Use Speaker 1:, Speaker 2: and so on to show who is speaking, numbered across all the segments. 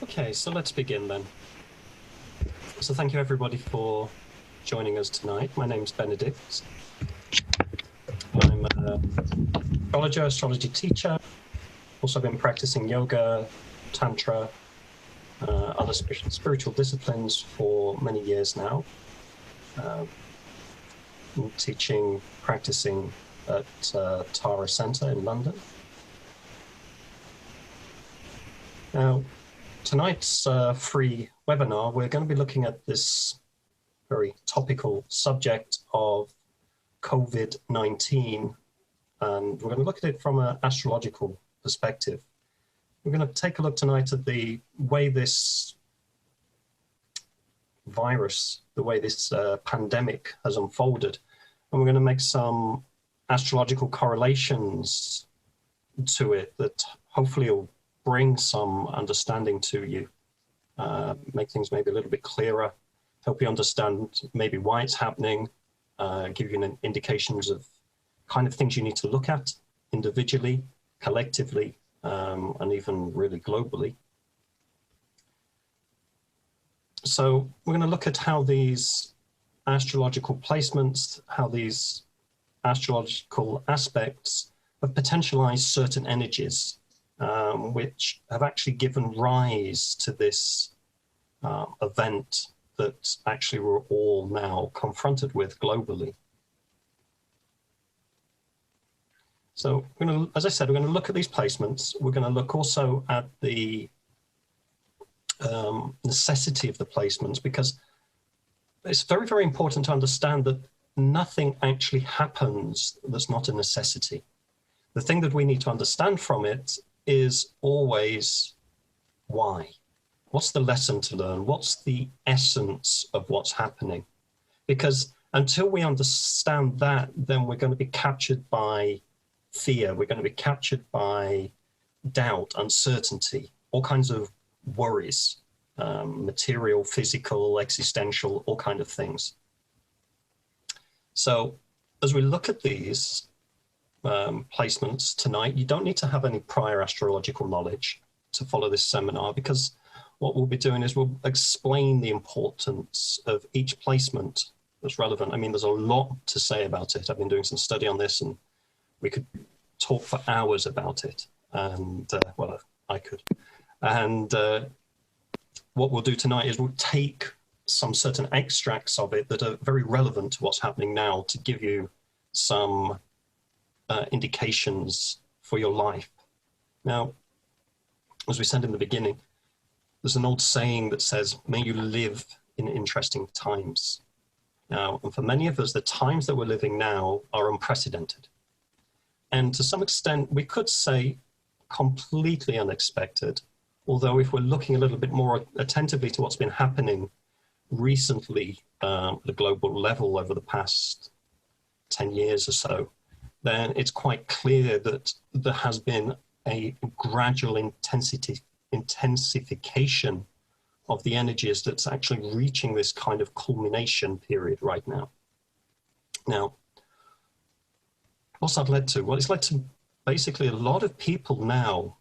Speaker 1: Okay, so let's begin then. So thank you everybody for joining us tonight. My name's Benedict. I'm an astrology teacher. Also been practicing yoga, tantra, other spiritual disciplines for many years now. I'm teaching, practicing at Tara Centre in London. Now, tonight's free webinar, we're going to be looking at this very topical subject of COVID-19, and we're going to look at it from an astrological perspective. We're going to take a look tonight at the way this virus, the way this pandemic has unfolded, and we're going to make some astrological correlations to it that hopefully will bring some understanding to you, make things maybe a little bit clearer, help you understand maybe why it's happening, give you indications of kind of things you need to look at individually, collectively, and even really globally. So we're going to look at how these astrological placements, how these astrological aspects have potentialized certain energies, which have actually given rise to this event that actually we're all now confronted with globally. So we're going to, as I said, we're going to look at these placements. We're going to look also at the necessity of the placements, because it's very, very important to understand that nothing actually happens that's not a necessity. The thing that we need to understand from it is always why. What's the lesson to learn? What's the essence of what's happening? Because until we understand that, then we're going to be captured by fear. We're going to be captured by doubt, uncertainty, all kinds of worries, material, physical, existential, all kinds of things. So as we look at these placements tonight, you don't need to have any prior astrological knowledge to follow this seminar, because what we'll be doing is we'll explain the importance of each placement that's relevant. I mean, there's a lot to say about it. I've been doing some study on this, and we could talk for hours about it. And well, I could. And what we'll do tonight is we'll take some certain extracts of it that are very relevant to what's happening now to give you some indications for your life. Now, as we said in the beginning, there's an old saying that says, may you live in interesting times. Now, and for many of us, the times that we're living now are unprecedented. And to some extent, we could say completely unexpected, although if we're looking a little bit more attentively to what's been happening recently at the global level over the past 10 years or so, then it's quite clear that there has been a gradual intensification of the energies that's actually reaching this kind of culmination period right now. Now, what's that led to? Well, it's led to basically a lot of people now,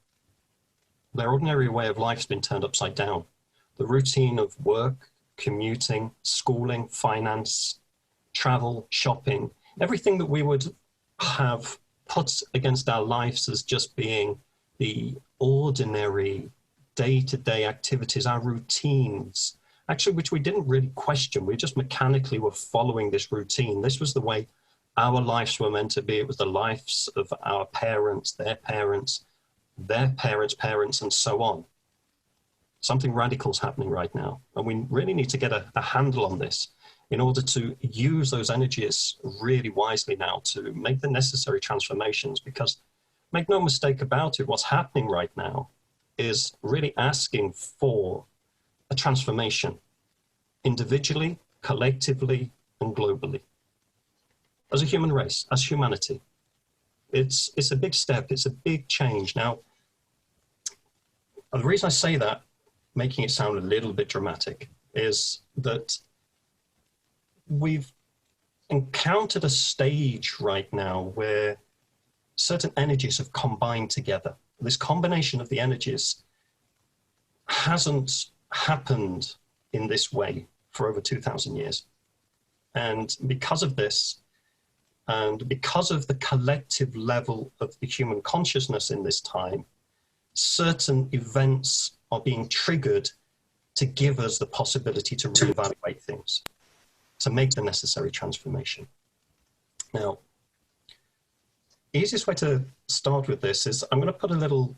Speaker 1: their ordinary way of life has been turned upside down. The routine of work, commuting, schooling, finance, travel, shopping, everything that we would have put against our lives as just being the ordinary day-to-day activities, our routines, actually, which we didn't really question. We just mechanically were following this routine. This was the way our lives were meant to be. It was the lives of our parents, their parents, their parents' parents, and so on. Something radical is happening right now, and we really need to get a handle on this in order to use those energies really wisely now to make the necessary transformations. Because make no mistake about it, what's happening right now is really asking for a transformation individually, collectively, and globally. As a human race, as humanity, it's a big step, it's a big change. Now, the reason I say that, making it sound a little bit dramatic, is that we've encountered a stage right now where certain energies have combined together. This combination of the energies hasn't happened in this way for over 2,000 years. And because of this, and because of the collective level of the human consciousness in this time, certain events are being triggered to give us the possibility to reevaluate things, to make the necessary transformation. Now, easiest way to start with this is I'm going to put a little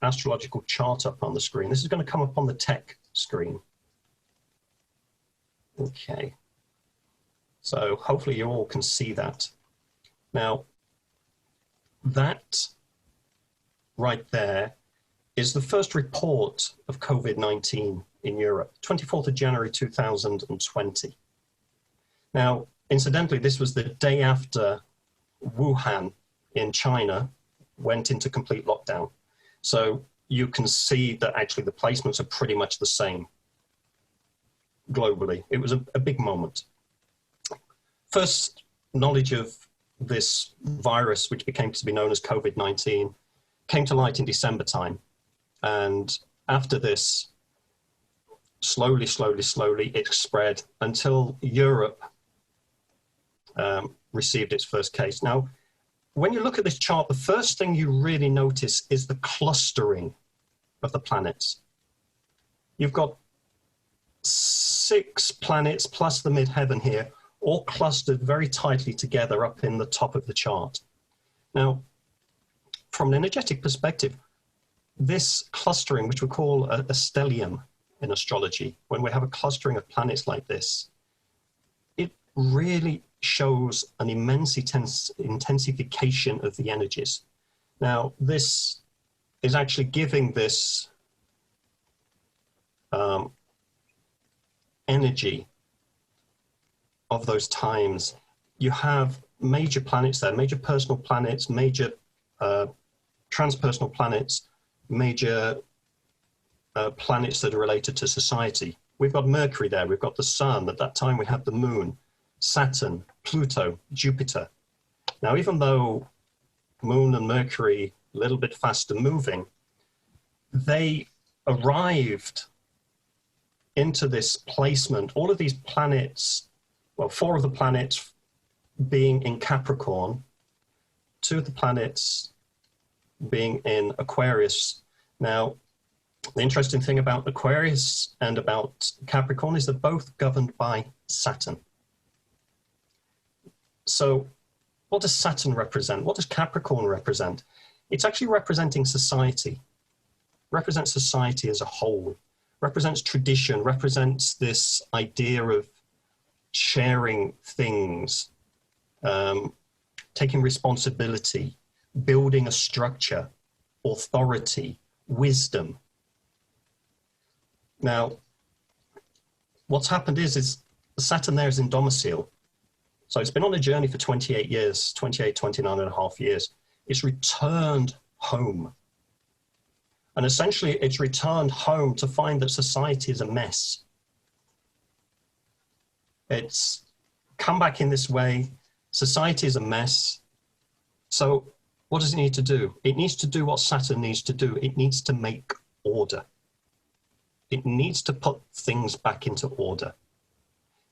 Speaker 1: astrological chart up on the screen. This is going to come up on the tech screen. Okay. So hopefully you all can see that. Now, that right there is the first report of COVID-19 in Europe, 24th of January 2020. Now, incidentally, this was the day after Wuhan in China went into complete lockdown. So you can see that actually the placements are pretty much the same globally. It was a big moment. First knowledge of this virus, which became to be known as COVID-19, came to light in December time. And after this, slowly, it spread until Europe received its first case. Now, when you look at this chart, the first thing you really notice is the clustering of the planets. You've got 6 planets plus the midheaven here, all clustered very tightly together up in the top of the chart. Now, from an energetic perspective, this clustering, which we call a stellium in astrology, when we have a clustering of planets like this, it really shows an immense intensification of the energies. Now, this is actually giving this energy of those times. You have major planets there, major personal planets, major transpersonal planets, major planets that are related to society. We've got Mercury there, we've got the Sun, at that time we had the Moon, Saturn, Pluto, Jupiter. Now, even though Moon and Mercury a little bit faster moving, they arrived into this placement, all of these planets, well, 4 of the planets being in Capricorn, 2 of the planets being in Aquarius. Now, the interesting thing about Aquarius and about Capricorn is they're both governed by Saturn. So what does Saturn represent? What does Capricorn represent? It's actually representing society, represents society as a whole, represents tradition, represents this idea of sharing things, taking responsibility, building a structure, authority, wisdom. Now, what's happened is Saturn there is in domicile. So it's been on a journey for 28 years, 29 and a half years. It's returned home. And essentially it's returned home to find that society is a mess. It's come back in this way. Society is a mess. So what does it need to do? It needs to do what Saturn needs to do. It needs to make order. It needs to put things back into order.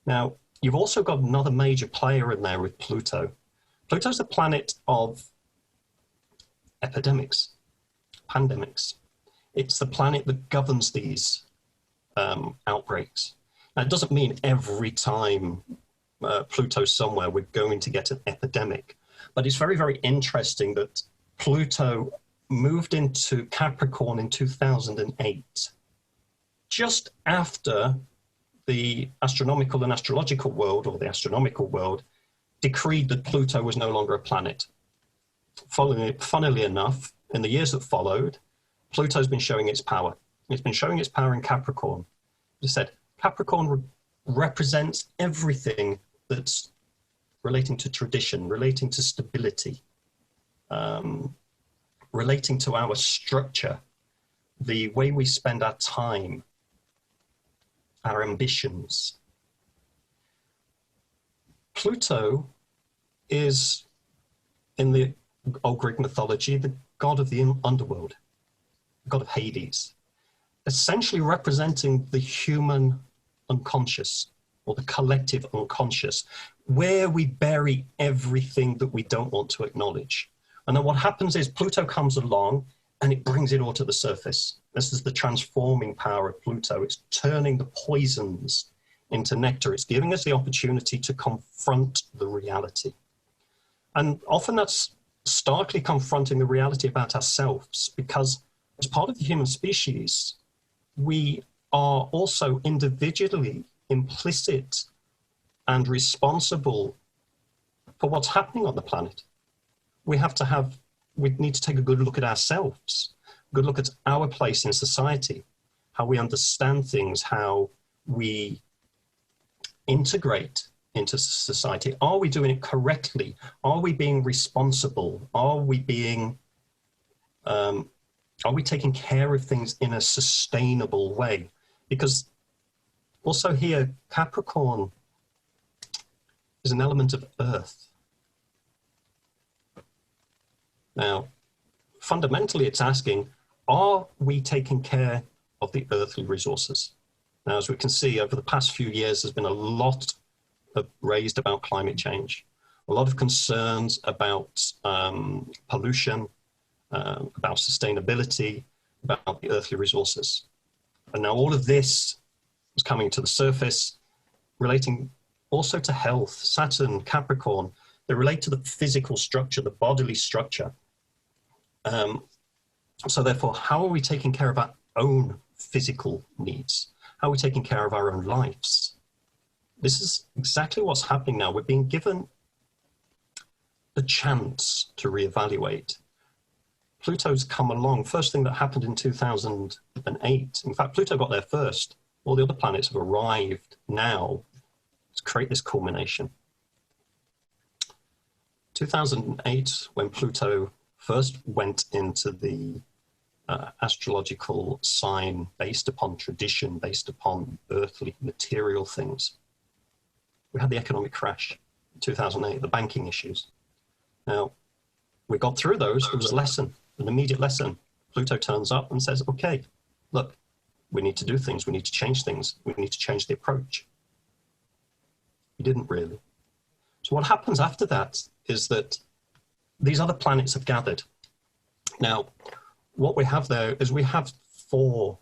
Speaker 1: Now, you've also got another major player in there with Pluto. Pluto's the planet of epidemics, pandemics. It's the planet that governs these outbreaks. Now, it doesn't mean every time Pluto's somewhere we're going to get an epidemic, but it's very, very interesting that Pluto moved into Capricorn in 2008, just after the astronomical and astrological world, or the astronomical world, decreed that Pluto was no longer a planet. Funnily enough, in the years that followed, Pluto's been showing its power. It's been showing its power in Capricorn. As I said, Capricorn represents everything that's relating to tradition, relating to stability, relating to our structure, the way we spend our time, our ambitions. Pluto is, in the old Greek mythology, the god of the underworld, god of Hades. essentially representing the human unconscious, or the collective unconscious, where we bury everything that we don't want to acknowledge. And then what happens is Pluto comes along and it brings it all to the surface. This is the transforming power of Pluto. It's turning the poisons into nectar. It's giving us the opportunity to confront the reality. And often that's starkly confronting the reality about ourselves, because as part of the human species, we are also individually implicit and responsible for what's happening on the planet. We need to take a good look at ourselves, a good look at our place in society, how we understand things, how we integrate into society. Are we doing it correctly? Are we being responsible? Are we taking care of things in a sustainable way? Because also here, Capricorn is an element of earth. Now, fundamentally, it's asking, are we taking care of the earthly resources? Now, as we can see, over the past few years, there's been a lot raised about climate change, a lot of concerns about pollution, about sustainability, about the earthly resources. And now all of this is coming to the surface, relating also to health. Saturn, Capricorn, they relate to the physical structure, the bodily structure. So therefore, how are we taking care of our own physical needs? How are we taking care of our own lives? This is exactly what's happening now. We're being given a chance to reevaluate. Pluto's come along. First thing that happened in 2008. In fact, Pluto got there first. All the other planets have arrived now to create this culmination. 2008, when Pluto first went into the astrological sign based upon tradition, based upon earthly material things, we had the economic crash in 2008, the banking issues. Now, we got through those. There was a lesson, an immediate lesson. Pluto turns up and says, okay, look, we need to do things. We need to change things. We need to change the approach. He didn't really. So what happens after that is that these other planets have gathered. Now, what we have there is we have 4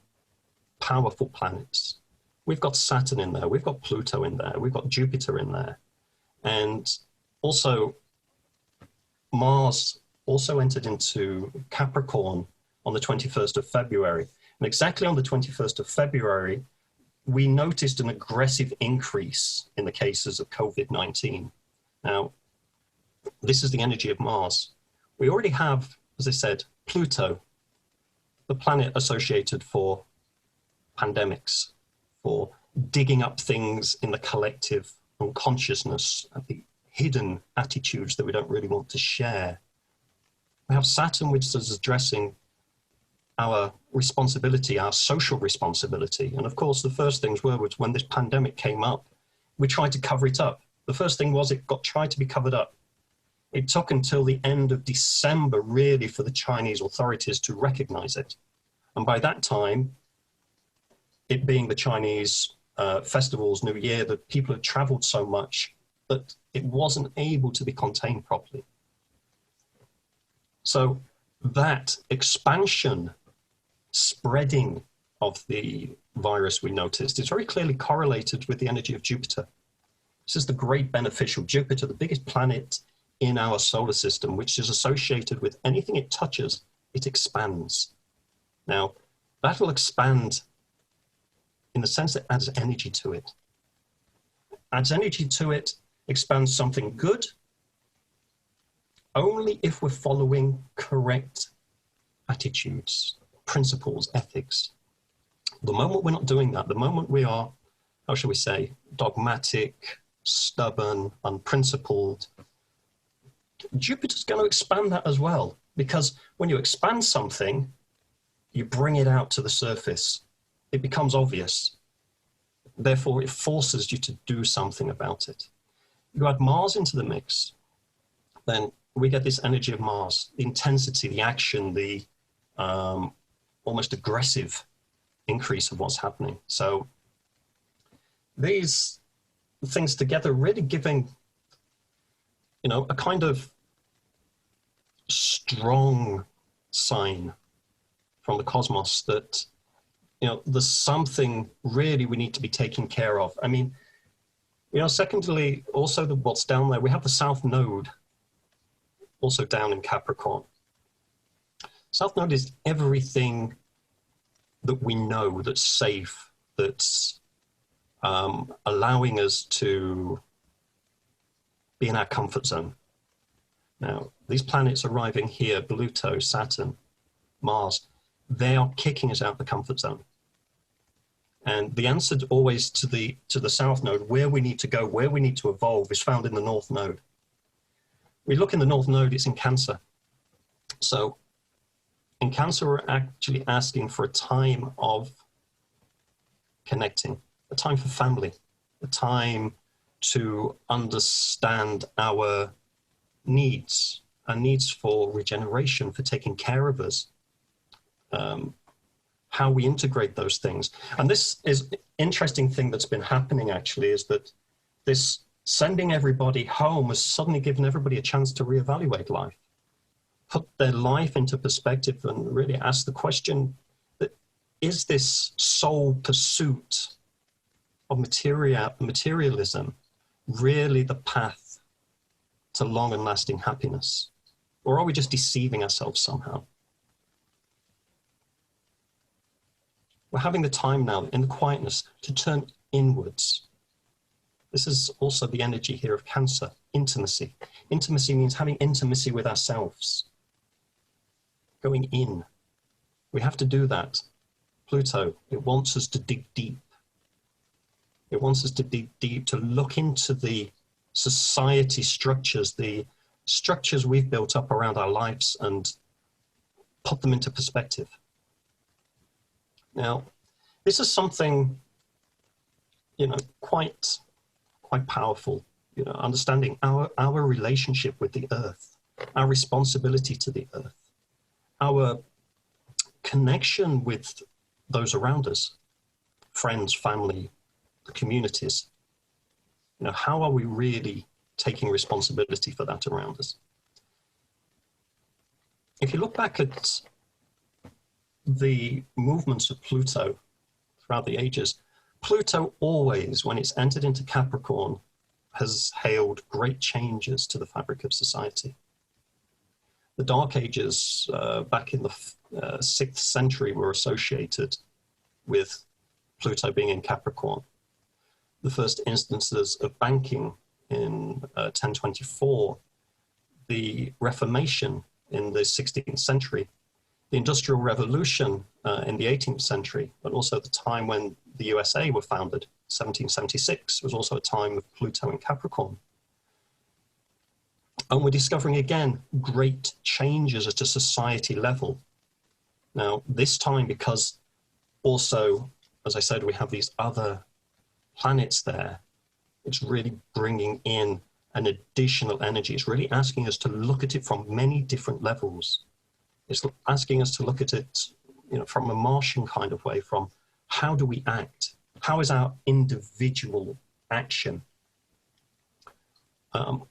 Speaker 1: powerful planets. We've got Saturn in there, we've got Pluto in there, we've got Jupiter in there. And also Mars also entered into Capricorn on the 21st of February. And exactly on the 21st of February, we noticed an aggressive increase in the cases of COVID-19. Now, this is the energy of Mars. We already have, as I said, Pluto, the planet associated for pandemics, for digging up things in the collective unconsciousness, the hidden attitudes that we don't really want to share. We have Saturn, which is addressing our responsibility, our social responsibility. And of course, the first things were was when this pandemic came up, we tried to cover it up. The first thing was it tried to be covered up. It took until the end of December, really, for the Chinese authorities to recognize it. And by that time, it being the Chinese festivals, New Year, that people had traveled so much that it wasn't able to be contained properly. So that expansion, spreading of the virus we noticed is very clearly correlated with the energy of Jupiter. This is the great beneficial Jupiter, the biggest planet in our solar system, which is associated with anything it touches, it expands. Now, that will expand in the sense that it adds energy to it. Adds energy to it, expands something good, only if we're following correct attitudes, principles, ethics. The moment we're not doing that, the moment we are, how shall we say, dogmatic, stubborn, unprincipled, Jupiter's going to expand that as well. Because when you expand something, you bring it out to the surface. It becomes obvious. Therefore, it forces you to do something about it. You add Mars into the mix, then we get this energy of Mars, the intensity, the action, the almost aggressive increase of what's happening. So these things together really giving, you know, a kind of strong sign from the cosmos that, you know, there's something really we need to be taking care of. I mean, you know, secondly, also what's down there, we have the South Node also down in Capricorn. South Node is everything that we know that's safe, that's allowing us to be in our comfort zone. Now, these planets arriving here, Pluto, Saturn, Mars, they are kicking us out of the comfort zone. And the answer always to the South Node, where we need to go, where we need to evolve, is found in the North Node. We look in the North Node, it's in Cancer. So in Cancer, we're actually asking for a time of connecting, a time for family, a time to understand our needs for regeneration, for taking care of us, how we integrate those things. And this is an interesting thing that's been happening actually, is that this sending everybody home has suddenly given everybody a chance to reevaluate life, put their life into perspective and really ask the question that, is this sole pursuit of materialism really the path to long and lasting happiness? Or are we just deceiving ourselves somehow? We're having the time now in the quietness to turn inwards. This is also the energy here of Cancer, intimacy. Intimacy means having intimacy with ourselves, going in. We have to do that. Pluto, it wants us to dig deep. It wants us to dig deep, to look into the society structures, the structures we've built up around our lives, and put them into perspective. Now, this is something, you know, quite powerful, you know, understanding our relationship with the earth, our responsibility to the earth, our connection with those around us, friends, family, the communities. You know, how are we really taking responsibility for that around us? If you look back at the movements of Pluto throughout the ages, Pluto always, when it's entered into Capricorn, has hailed great changes to the fabric of society. The Dark Ages back in the 6th century were associated with Pluto being in Capricorn. The first instances of banking in 1024, the Reformation in the 16th century, the Industrial Revolution in the 18th century, but also the time when the USA were founded, 1776, was also a time of Pluto in Capricorn. And we're discovering again great changes at a society level. Now, this time, because also, as I said, we have these other planets there, it's really bringing in an additional energy. It's really asking us to look at it from many different levels. It's asking us to look at it, you know, from a Martian kind of way, from how do we act? How is our individual action?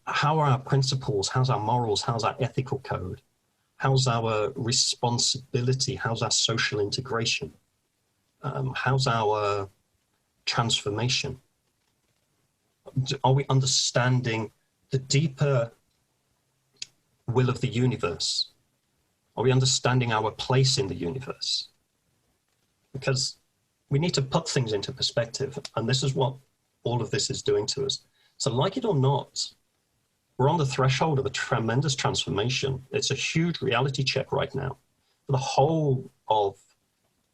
Speaker 1: How are our principles? How's our morals? How's our ethical code? How's our responsibility? How's our social integration? How's our transformation? Are we understanding the deeper will of the universe? Are we understanding our place in the universe? Because we need to put things into perspective, and this is what all of this is doing to us. So like it or not, we're on the threshold of a tremendous transformation. It's a huge reality check right now for the whole of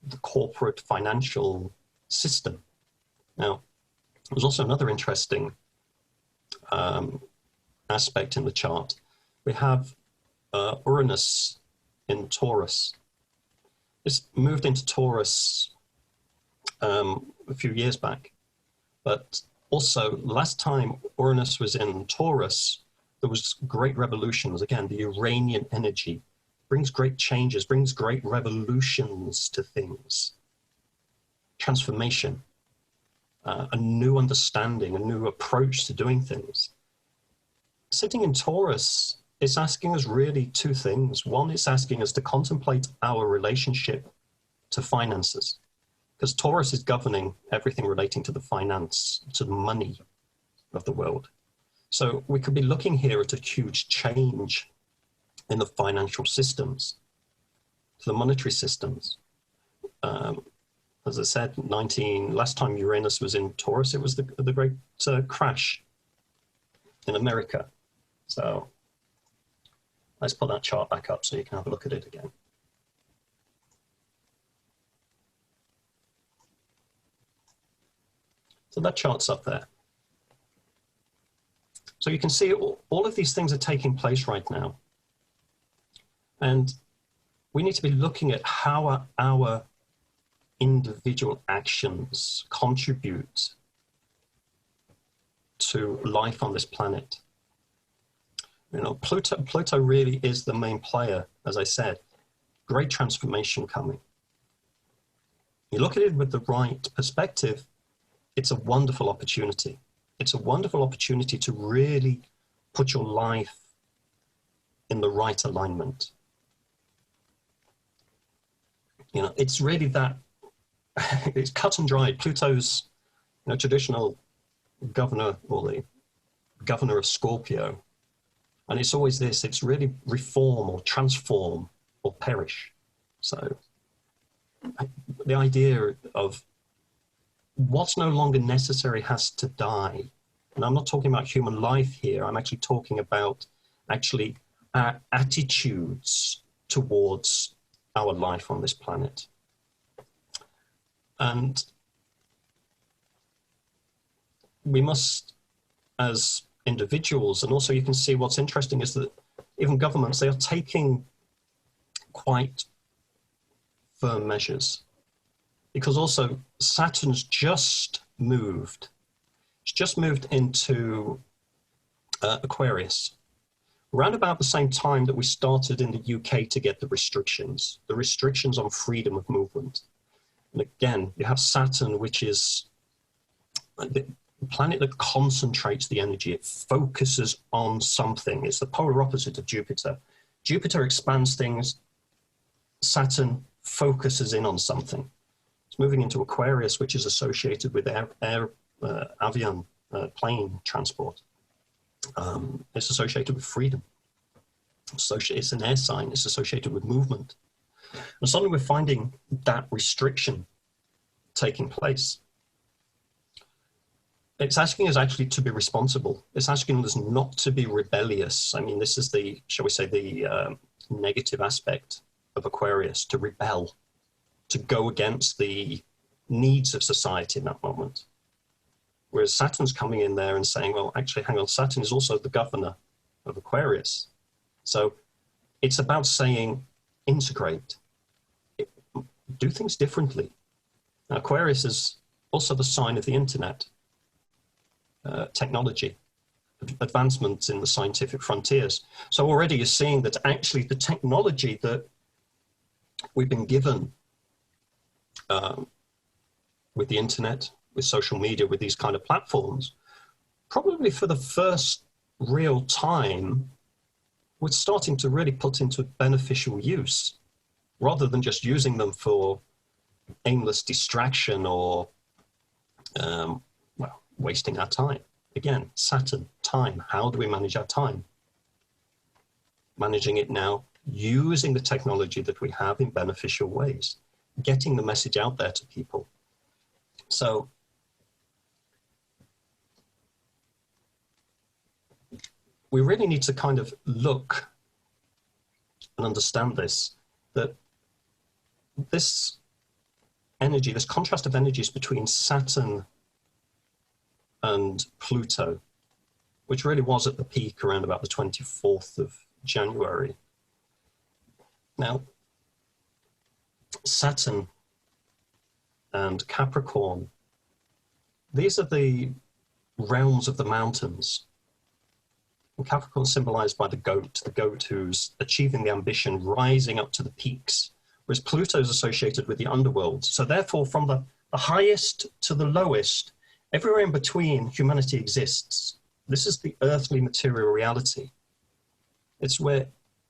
Speaker 1: the corporate financial system. Now, there's also another interesting aspect in the chart. We have Uranus in Taurus. It's moved into Taurus a few years back, but also last time Uranus was in Taurus, there was great revolutions. Again, the Uranian energy brings great changes, brings great revolutions to things. transformation, a new understanding, a new approach to doing things. Sitting in Taurus is asking us really two things. One, it's asking us to contemplate our relationship to finances, because Taurus is governing everything relating to the finance, to the money of the world. So we could be looking here at a huge change in the financial systems, to the monetary systems. As I said, last time Uranus was in Taurus, it was the great crash in America. So let's put that chart back up so you can have a look at it again. So that chart's up there. So you can see all of these things are taking place right now. And we need to be looking at how our individual actions contribute to life on this planet. You know, Pluto really is the main player, as I said. Great transformation coming. You look at it with the right perspective, it's a wonderful opportunity. It's a wonderful opportunity to really put your life in the right alignment. You know, it's really that, it's cut and dried. Pluto's, you know, traditional governor, or the governor of Scorpio. And it's always this, it's really reform or transform or perish. So the idea of what's no longer necessary has to die. And I'm not talking about human life here. I'm actually talking about our attitudes towards our life on this planet. And we must, as individuals, and also you can see what's interesting is that even governments, they are taking quite firm measures, because also Saturn's just moved. It's just moved into Aquarius, around about the same time that we started in the UK to get the restrictions on freedom of movement. And again, you have Saturn, which is the planet that concentrates the energy. It focuses on something. It's the polar opposite of Jupiter. Jupiter expands things. Saturn focuses in on something. It's moving into Aquarius, which is associated with avian plane transport. It's associated with freedom. It's an air sign. It's associated with movement. And suddenly we're finding that restriction taking place. It's asking us actually to be responsible. It's asking us not to be rebellious. I mean, this is the, shall we say, the negative aspect of Aquarius, to rebel, to go against the needs of society in that moment. Whereas Saturn's coming in there and saying, well, actually, hang on, Saturn is also the governor of Aquarius. So it's about saying, integrate, do things differently. Now, Aquarius is also the sign of the internet, technology, advancements in the scientific frontiers. So already you're seeing that actually the technology that we've been given with the internet, with social media, with these kind of platforms, probably for the first real time, we're starting to really put into beneficial use, rather than just using them for aimless distraction or, well, wasting our time. Again, Saturn, time. How do we manage our time? Managing it now, using the technology that we have in beneficial ways, getting the message out there to people. So we really need to kind of look and understand this, that this energy, this contrast of energies between Saturn and Pluto, which really was at the peak around about the 24th of January. Now, Saturn and Capricorn, these are the realms of the mountains. And Capricorn symbolized by the goat who's achieving the ambition, rising up to the peaks, whereas Pluto is associated with the underworld. So therefore, from the the highest to the lowest, everywhere in between, humanity exists. This is the earthly material reality. It's where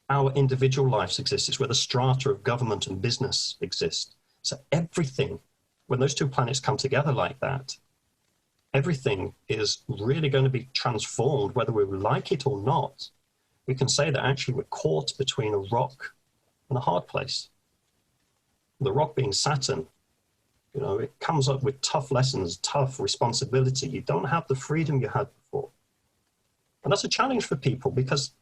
Speaker 1: our individual lives exist. It's where the strata of government and business exist. So everything, when those two planets come together like that, everything is really going to be transformed, whether we like it or not. We can say that actually we're caught between a rock and a hard place. The rock being Saturn, you know, it comes up with tough lessons, tough responsibility. You don't have the freedom you had before. And that's a challenge for people because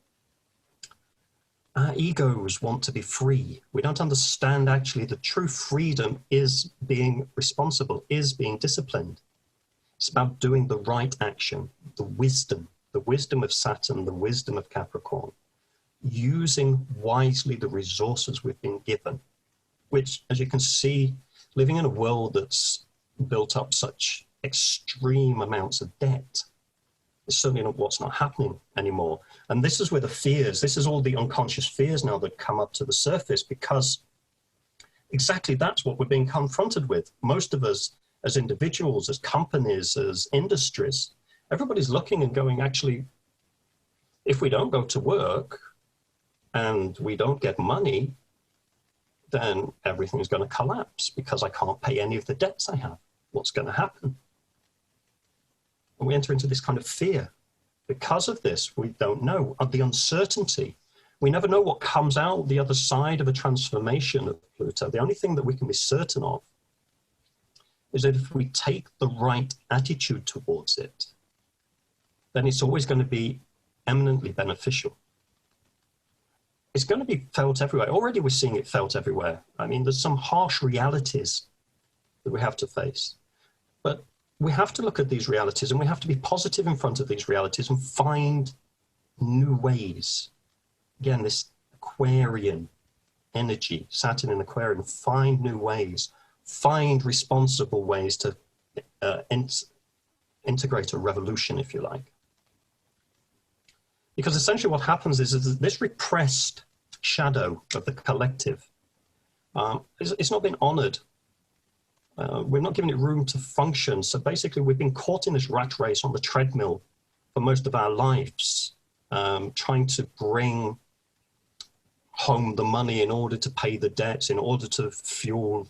Speaker 1: our egos want to be free. We don't understand actually the true freedom is being responsible, is being disciplined. It's about doing the right action, the wisdom of Saturn, the wisdom of Capricorn, using wisely the resources we've been given, which, as you can see, living in a world that's built up such extreme amounts of debt is certainly not what's not happening anymore. And this is where the fears, this is all the unconscious fears now that come up to the surface, because exactly that's what we're being confronted with. Most of us as individuals, as companies, as industries, everybody's looking and going, actually, if we don't go to work and we don't get money, then everything's going to collapse because I can't pay any of the debts I have. What's going to happen? And we enter into this kind of fear. Because of this, we don't know. Of the uncertainty, we never know what comes out the other side of a transformation of Pluto. The only thing that we can be certain of is that if we take the right attitude towards it, then it's always going to be eminently beneficial. It's going to be felt everywhere. Already we're seeing it felt everywhere. I mean, there's some harsh realities that we have to face. But we have to look at these realities and we have to be positive in front of these realities and find new ways. Again, this Aquarian energy, Saturn in Aquarian, find new ways, find responsible ways to integrate a revolution, if you like. Because essentially what happens is this repressed shadow of the collective, it's not been honored. We're not giving it room to function. So basically we've been caught in this rat race on the treadmill for most of our lives, trying to bring home the money in order to pay the debts, in order to fuel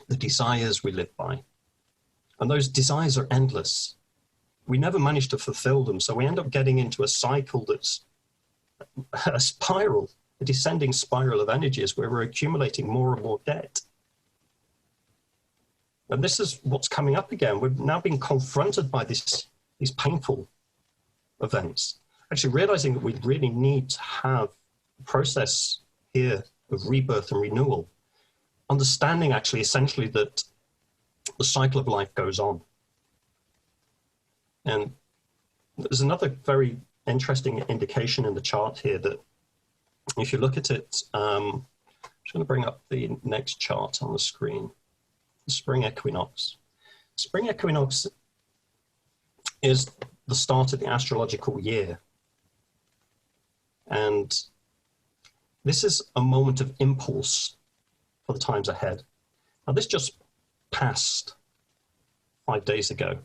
Speaker 1: the desires we live by. And those desires are endless. We never manage to fulfill them. So we end up getting into a cycle that's a spiral, a descending spiral of energies where we're accumulating more and more debt. And this is what's coming up again. We've now been confronted by these painful events. Actually realizing that we really need to have a process here of rebirth and renewal. Understanding actually essentially that the cycle of life goes on. And there's another very interesting indication in the chart here that if you look at it, I'm just going to bring up the next chart on the screen. The spring equinox. Spring equinox is the start of the astrological year. And this is a moment of impulse for the times ahead. Now this just passed 5 days ago.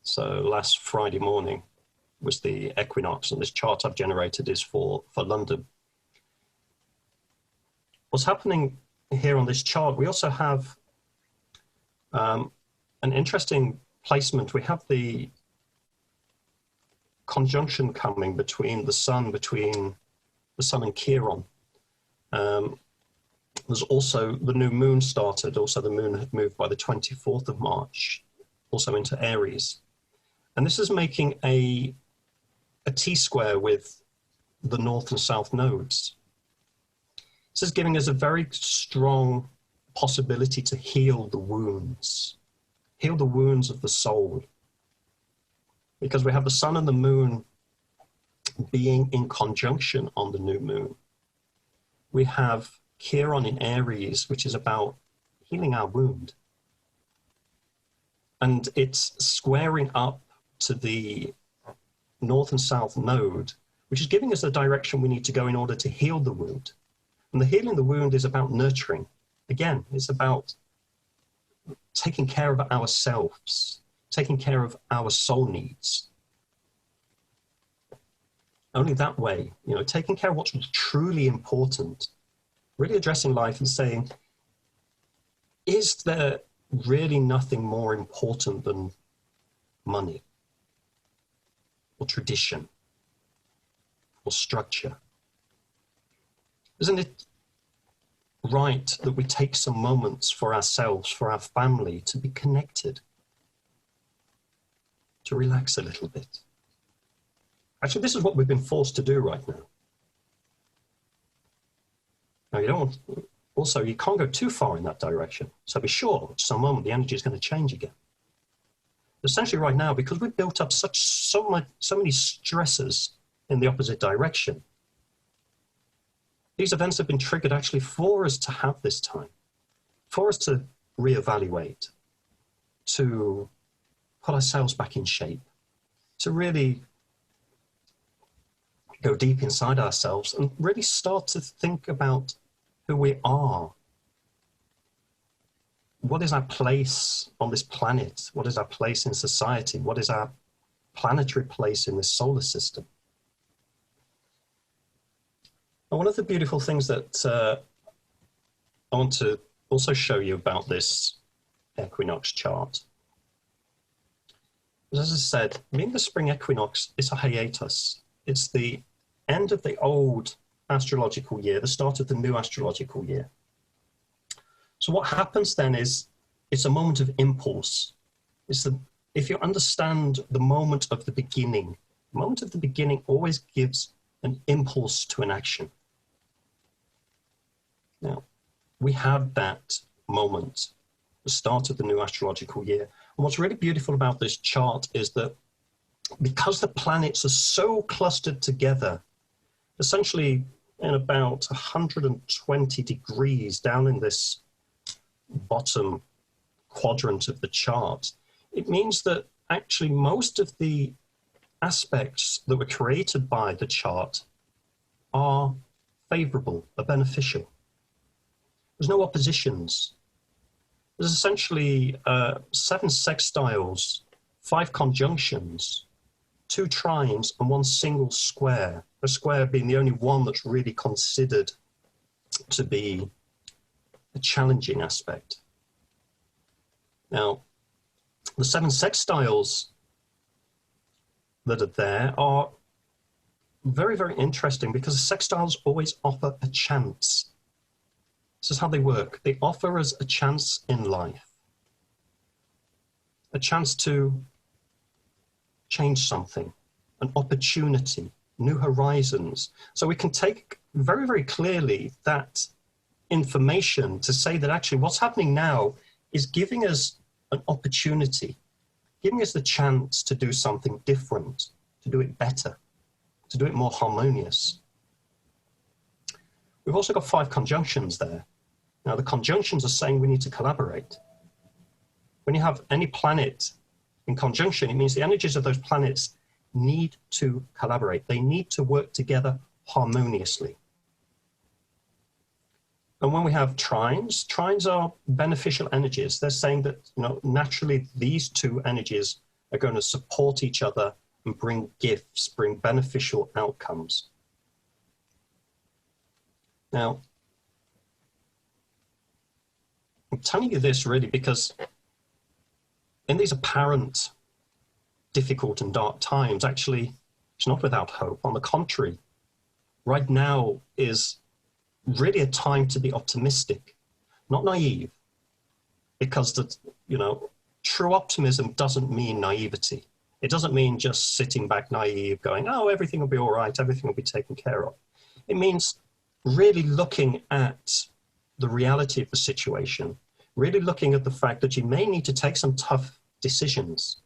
Speaker 1: So last Friday morning was the equinox, and this chart I've generated is for London. What's happening here on this chart, we also have an interesting placement. We have the conjunction coming between the Sun and Chiron. There's also the new moon started, also the moon had moved by the 24th of March, also into Aries. And this is making a T-square with the north and south nodes. This is giving us a very strong possibility to heal the wounds of the soul. Because we have the sun and the moon being in conjunction on the new moon. We have Chiron in Aries, which is about healing our wound. And it's squaring up to the north and south node, which is giving us the direction we need to go in order to heal the wound. And the healing the wound is about nurturing. Again, it's about taking care of ourselves, taking care of our soul needs. Only that way, you know, taking care of what's truly important, really addressing life and saying, is there really nothing more important than money or tradition or structure? Isn't it right that we take some moments for ourselves, for our family, to be connected, to relax a little bit? Actually, this is what we've been forced to do right now. Now, you don't want, also, you can't go too far in that direction. So be sure, at some moment, the energy is going to change again. Essentially, right now, because we've built up so many stresses in the opposite direction, these events have been triggered actually for us to have this time, for us to reevaluate, to put ourselves back in shape, to really go deep inside ourselves and really start to think about who we are. What is our place on this planet? What is our place in society? What is our planetary place in this solar system? And one of the beautiful things that I want to also show you about this equinox chart is, as I said, being the spring equinox, it's a hiatus. It's the end of the old astrological year, the start of the new astrological year. So what happens then is it's a moment of impulse. If you understand the moment of the beginning always gives an impulse to an action. Now, we have that moment, the start of the new astrological year. And what's really beautiful about this chart is that because the planets are so clustered together, essentially in about 120 degrees down in this bottom quadrant of the chart, it means that actually most of the aspects that were created by the chart are favorable, are beneficial. There's no oppositions. There's essentially 7 sextiles, 5 conjunctions, 2 trines, and 1 single square. A square being the only one that's really considered to be a challenging aspect. Now, the 7 sextiles that are there are very, very interesting because the sextiles always offer a chance. This is how they work. They offer us a chance in life, a chance to change something, an opportunity, new horizons. So we can take very, very clearly that information to say that actually what's happening now is giving us an opportunity, giving us the chance to do something different, to do it better, to do it more harmonious. We've also got 5 conjunctions there. Now, the conjunctions are saying we need to collaborate. When you have any planet in conjunction, it means the energies of those planets need to collaborate. They need to work together harmoniously. And when we have trines, trines are beneficial energies. They're saying that, you know, naturally these 2 energies are going to support each other and bring gifts, bring beneficial outcomes. Now, I'm telling you this really because in these apparent difficult and dark times, actually, it's not without hope. On the contrary, right now is really a time to be optimistic, not naive, because true optimism doesn't mean naivety. It doesn't mean just sitting back naive, going, oh, everything will be all right, everything will be taken care of. It means really looking at the reality of the situation, really looking at the fact that you may need to take some tough decisions.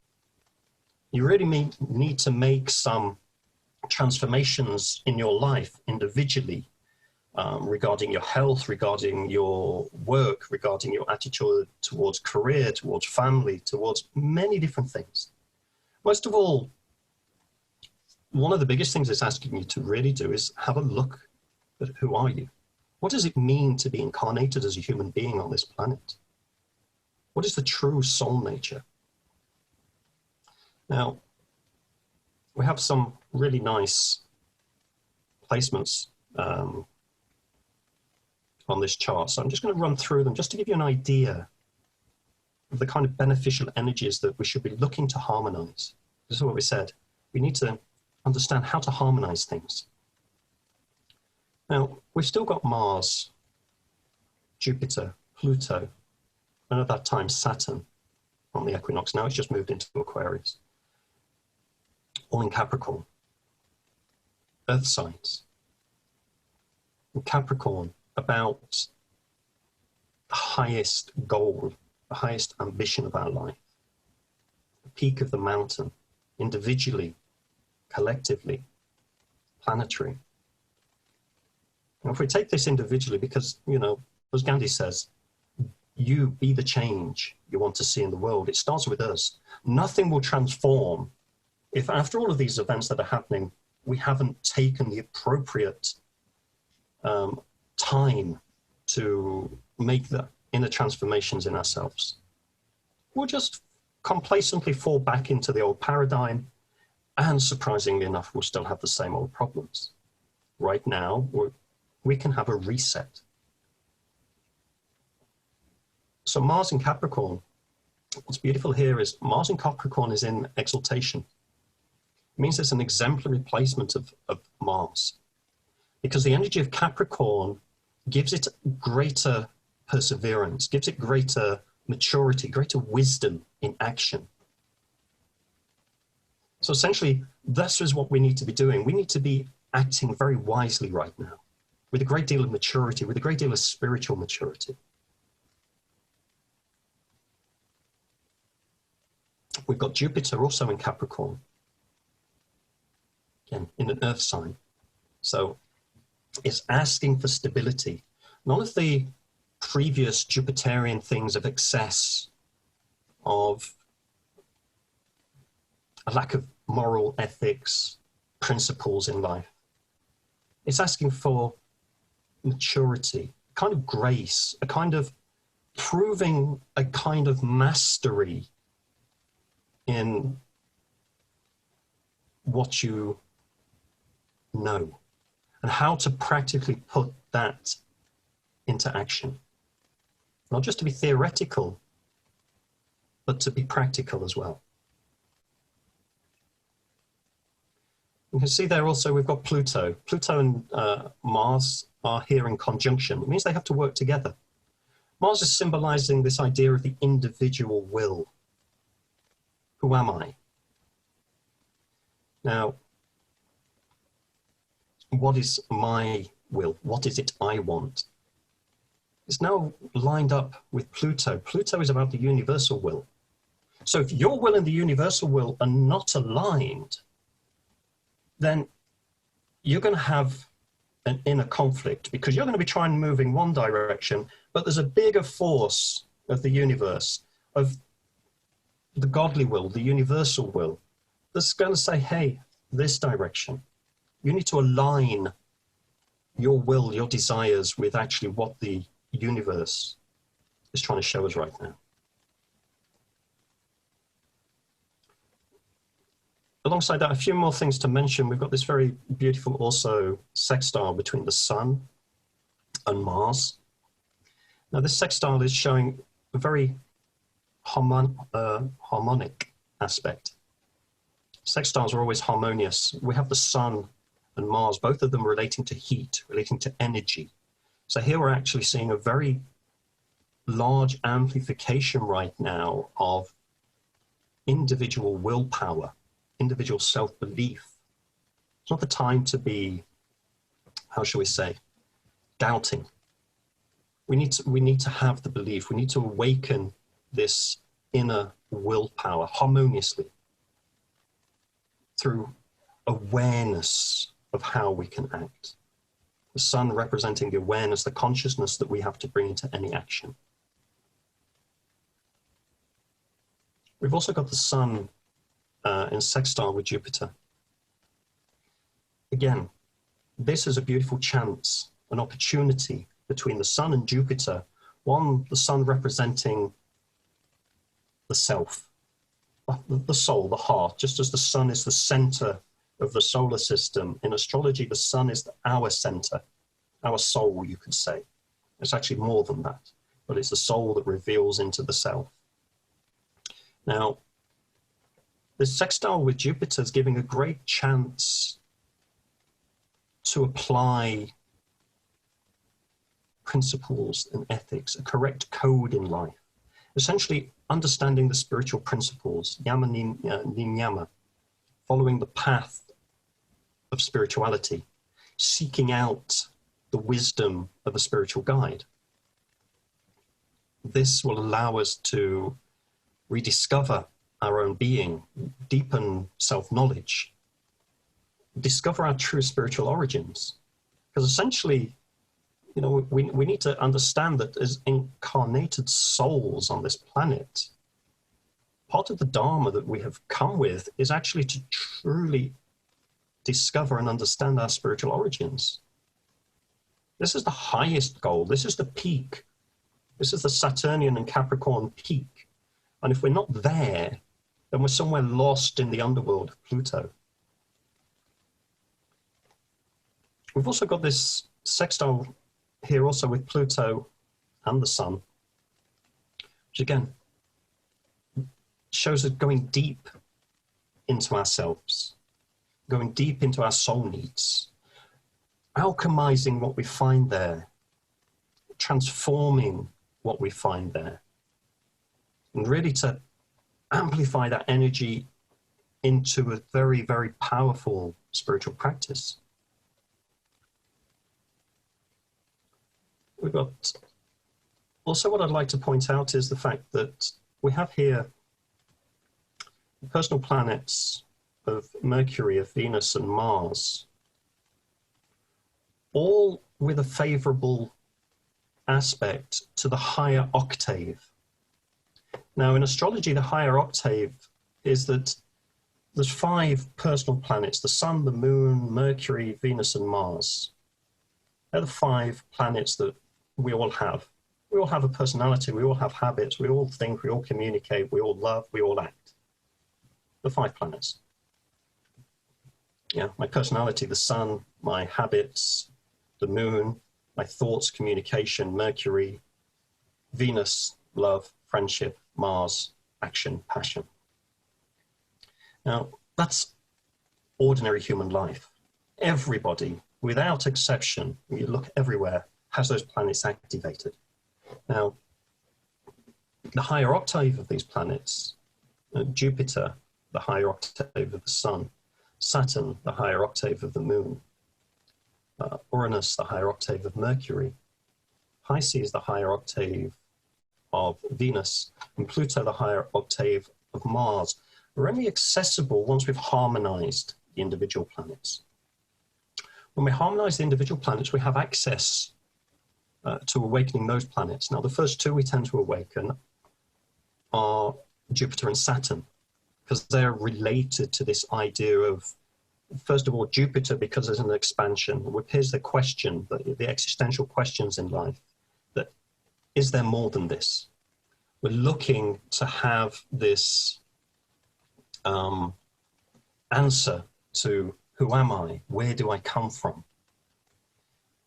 Speaker 1: You really need to make some transformations in your life individually, regarding your health, regarding your work, regarding your attitude towards career, towards family, towards many different things. Most of all, one of the biggest things it's asking you to really do is have a look at who are you? What does it mean to be incarnated as a human being on this planet? What is the true soul nature? Now, we have some really nice placements on this chart. So I'm just going to run through them just to give you an idea of the kind of beneficial energies that we should be looking to harmonize. This is what we said. We need to understand how to harmonize things. Now, we've still got Mars, Jupiter, Pluto, and at that time Saturn on the equinox. Now it's just moved into Aquarius. All in Capricorn. Earth signs. In Capricorn, about the highest goal, the highest ambition of our life, the peak of the mountain, individually, collectively, planetary. And if we take this individually, because, you know, as Gandhi says, you be the change you want to see in the world. It starts with us. Nothing will transform if after all of these events that are happening, we haven't taken the appropriate time to make the inner transformations in ourselves. We'll just complacently fall back into the old paradigm, and surprisingly enough, we'll still have the same old problems. Right now, we can have a reset. So Mars in Capricorn, what's beautiful here is Mars in Capricorn is in exaltation. It means it's an exemplary placement of Mars, because the energy of Capricorn gives it greater perseverance, gives it greater maturity, greater wisdom in action. So essentially, this is what we need to be doing. We need to be acting very wisely right now, with a great deal of maturity, with a great deal of spiritual maturity. We've got Jupiter also in Capricorn, again, in an earth sign. So it's asking for stability. None of the previous Jupiterian things of excess, of a lack of moral ethics, principles in life. It's asking for maturity, a kind of grace, a kind of proving a kind of mastery in what you know and how to practically put that into action. Not just to be theoretical, but to be practical as well. You can see there also we've got Pluto. Pluto and Mars are here in conjunction. It means they have to work together. Mars is symbolizing this idea of the individual will. Who am I? Now, what is my will? What is it I want? It's now lined up with Pluto. Pluto is about the universal will. So if your will and the universal will are not aligned, then you're going to have an inner conflict, because you're going to be trying to move in one direction, but there's a bigger force of the universe, of the godly will, the universal will, that's going to say, hey, this direction. You need to align your will, your desires with actually what the universe is trying to show us right now. Alongside that, a few more things to mention. We've got this very beautiful also sextile between the Sun and Mars. Now this sextile is showing a very harmonic aspect. Sextiles are always harmonious. We have the Sun and Mars, both of them relating to heat, relating to energy. So here we're actually seeing a very large amplification right now of individual willpower, individual self-belief. It's not the time to be, how shall we say, doubting. We need to have the belief. We need to awaken this inner willpower harmoniously through awareness of how we can act. The Sun representing the awareness, the consciousness that we have to bring into any action. We've also got the Sun in sextile with Jupiter. Again, this is a beautiful chance, an opportunity between the Sun and Jupiter. One, the Sun representing the self, the soul, the heart. Just as the sun is the center of the solar system, in astrology, the sun is our center, our soul, you could say. It's actually more than that, but it's the soul that reveals into the self. Now, this sextile with Jupiter is giving a great chance to apply principles and ethics, a correct code in life, essentially understanding the spiritual principles, yama ninyama, following the path of spirituality, seeking out the wisdom of a spiritual guide. This will allow us to rediscover our own being, deepen self-knowledge, discover our true spiritual origins. Because essentially, you know, we need to understand that as incarnated souls on this planet, part of the Dharma that we have come with is actually to truly discover and understand our spiritual origins. This is the highest goal. This is the peak. This is the Saturnian and Capricorn peak. And if we're not there, then we're somewhere lost in the underworld of Pluto. We've also got this sextile here also with Pluto and the Sun, which again shows us going deep into ourselves, going deep into our soul needs, alchemizing what we find there, transforming what we find there, and really to amplify that energy into a very, very powerful spiritual practice. We've got also what I'd like to point out is the fact that we have here the personal planets of Mercury, of Venus and Mars, all with a favorable aspect to the higher octave. Now in astrology, the higher octave is that there's 5 personal planets: the Sun, the Moon, Mercury, Venus and Mars. They're the 5 planets that we all have. We all have a personality, we all have habits, we all think, we all communicate, we all love, we all act. The 5 planets. Yeah, my personality, the Sun, my habits, the Moon, my thoughts, communication, Mercury, Venus, love, friendship, Mars, action, passion. Now, that's ordinary human life. Everybody, without exception, when you look everywhere, has those planets activated. Now, the higher octave of these planets, Jupiter, the higher octave of the Sun, Saturn, the higher octave of the Moon, Uranus, the higher octave of Mercury, Pisces, the higher octave of Venus, and Pluto, the higher octave of Mars, are only accessible once we've harmonized the individual planets. When we harmonize the individual planets, we have access to awakening those planets. Now, the first 2 we tend to awaken are Jupiter and Saturn, because they're related to this idea of, first of all, Jupiter, because there's an expansion. Here's the question, the existential questions in life, that is there more than this? We're looking to have this answer to who am I? Where do I come from?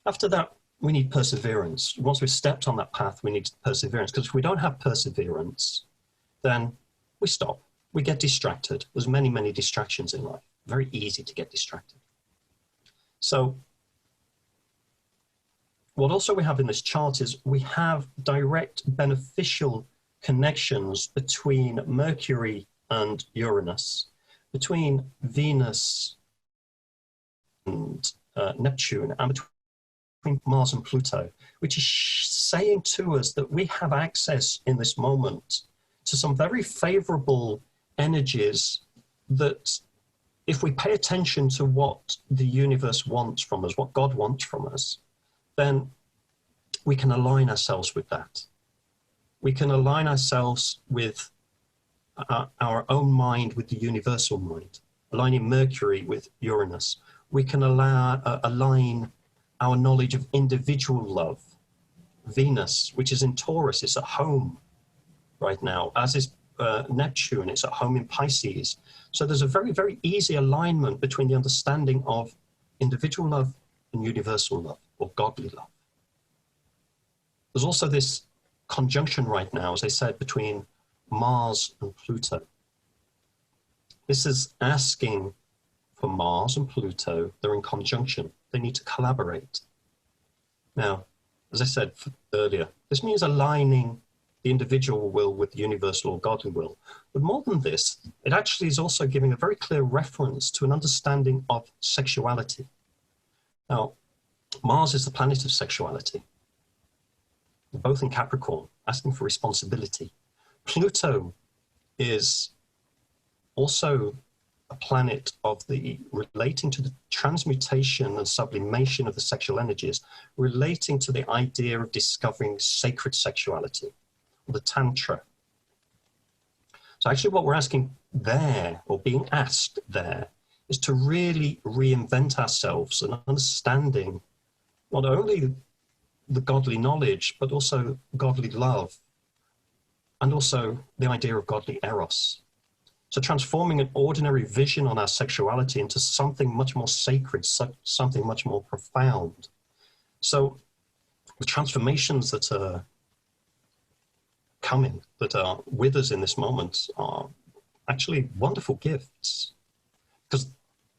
Speaker 1: After that, we need perseverance. Once we've stepped on that path, we need perseverance, because if we don't have perseverance, then we stop. We get distracted. There's many, many distractions in life. Very easy to get distracted. So what also we have in this chart is we have direct beneficial connections between Mercury and Uranus, between Venus and Neptune, and between Mars and Pluto, which is saying to us that we have access in this moment to some very favorable energies that, if we pay attention to what the universe wants from us, what God wants from us, then we can align ourselves with that. We can align ourselves with our own mind with the universal mind, aligning Mercury with Uranus. We can align our knowledge of individual love. Venus, which is in Taurus, is at home right now, as is Neptune, it's at home in Pisces. So there's a very, very easy alignment between the understanding of individual love and universal love, or godly love. There's also this conjunction right now, as I said, between Mars and Pluto. This is asking for Mars and Pluto, they're in conjunction. They need to collaborate. Now, as I said earlier, this means aligning the individual will with the universal or godly will. But more than this, it actually is also giving a very clear reference to an understanding of sexuality. Now, Mars is the planet of sexuality, both in Capricorn, asking for responsibility. Pluto is also a planet of the relating to the transmutation and sublimation of the sexual energies, relating to the idea of discovering sacred sexuality, or the Tantra. So actually what we're asking there, or being asked there, is to really reinvent ourselves and understanding not only the godly knowledge, but also godly love, and also the idea of godly eros. So transforming an ordinary vision on our sexuality into something much more sacred, something much more profound. So the transformations that are coming, that are with us in this moment, are actually wonderful gifts, because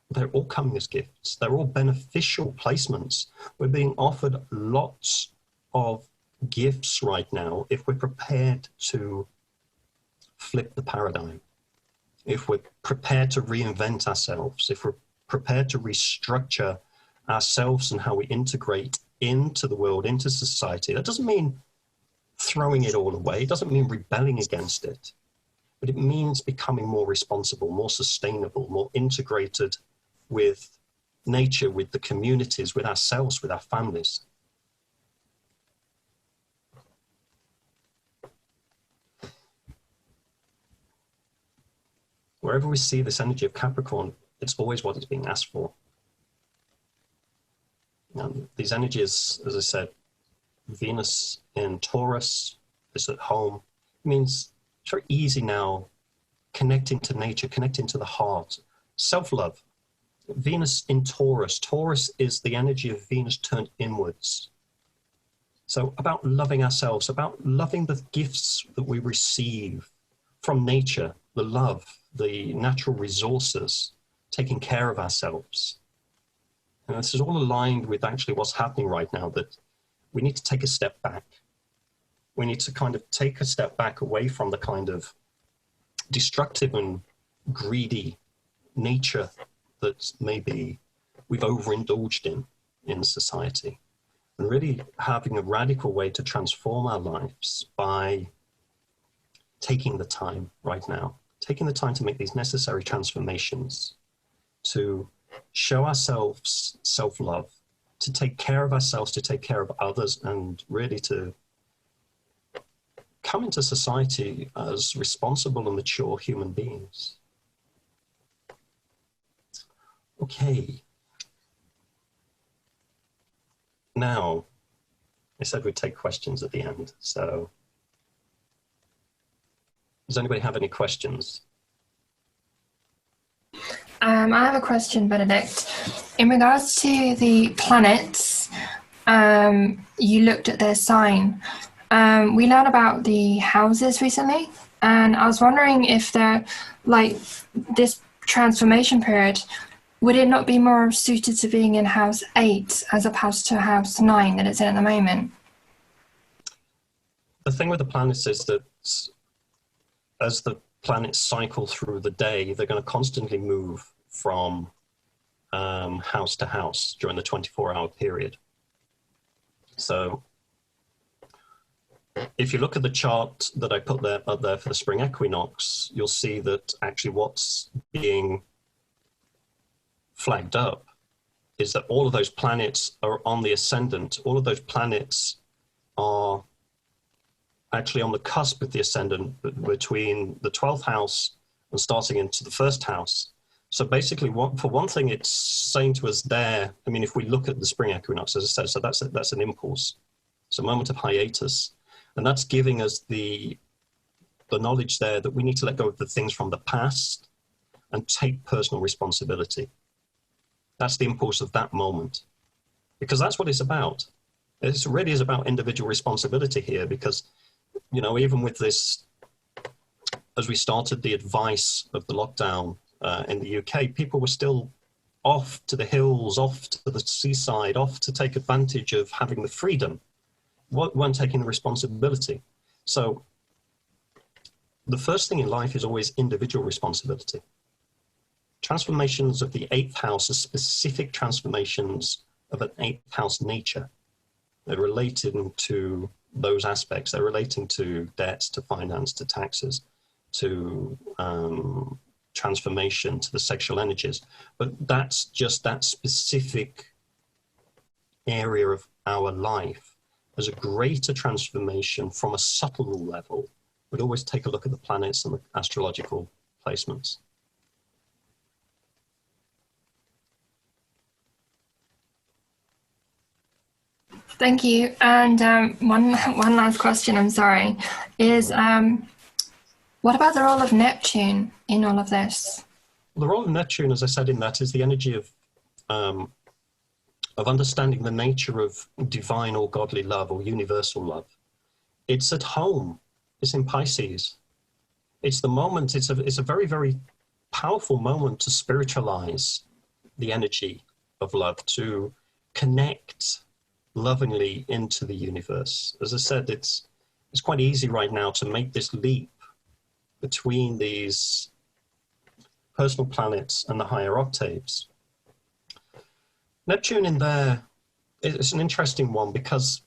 Speaker 1: they're all coming as gifts. They're all beneficial placements. We're being offered lots of gifts right now if we're prepared to flip the paradigm, if we're prepared to reinvent ourselves, if we're prepared to restructure ourselves and how we integrate into the world, into society. That doesn't mean throwing it all away. It doesn't mean rebelling against it, but it means becoming more responsible, more sustainable, more integrated with nature, with the communities, with ourselves, with our families. Wherever we see this energy of Capricorn, it's always what is being asked for. These energies, as I said, Venus in Taurus is at home. It means it's very easy now, connecting to nature, connecting to the heart. Self-love. Venus in Taurus. Taurus is the energy of Venus turned inwards. So about loving ourselves, about loving the gifts that we receive from nature, the love, the natural resources, taking care of ourselves. And this is all aligned with actually what's happening right now, that we need to take a step back. We need to kind of take a step back away from the kind of destructive and greedy nature that maybe we've overindulged in society, and really having a radical way to transform our lives by taking the time right now, taking the time to make these necessary transformations, to show ourselves self-love, to take care of ourselves, to take care of others, and really to come into society as responsible and mature human beings. Okay. Now, I said we'd take questions at the end, so does anybody have any questions?
Speaker 2: I have a question, Benedict. In regards to the planets, you looked at their sign. We learned about the houses recently, and I was wondering if they're like this transformation period, would it not be more suited to being in house 8 as opposed to house 9 that it's in at the moment?
Speaker 1: The thing with the planets is that as the planets cycle through the day, they're going to constantly move from house to house during the 24-hour period. So if you look at the chart that I put up there for the spring equinox, you'll see that actually what's being flagged up is that all of those planets are on the ascendant. All of those planets are actually on the cusp of the ascendant between the 12th house and starting into the first house. So basically, for one thing, it's saying to us there, I mean, if we look at the spring equinox, as I said, so that's an impulse. It's a moment of hiatus. And that's giving us the the knowledge there that we need to let go of the things from the past and take personal responsibility. That's the impulse of that moment, because that's what it's about. It really is about individual responsibility here, because, you know, even with this, as we started the advice of the lockdown in the UK, people were still off to the hills, off to the seaside, off to take advantage of having the freedom, weren't taking the responsibility. So the first thing in life is always individual responsibility. Transformations of the 8th house are specific transformations of an 8th house nature. They're relating to those aspects. They're relating to debts, to finance, to taxes, to transformation, to the sexual energies. But that's just that specific area of our life. As a greater transformation from a subtle level, we'd always take a look at the planets and the astrological placements.
Speaker 2: Thank you. And one last question, I'm sorry, is what about the role of Neptune in all of this?
Speaker 1: The role of Neptune, as I said in that, is the energy of understanding the nature of divine or godly love or universal love. It's at home. It's in Pisces. It's the moment, it's a very, very powerful moment to spiritualize the energy of love, to connect lovingly into the universe. As I said, it's quite easy right now to make this leap between these personal planets and the higher octaves. Neptune in there, it's an interesting one, because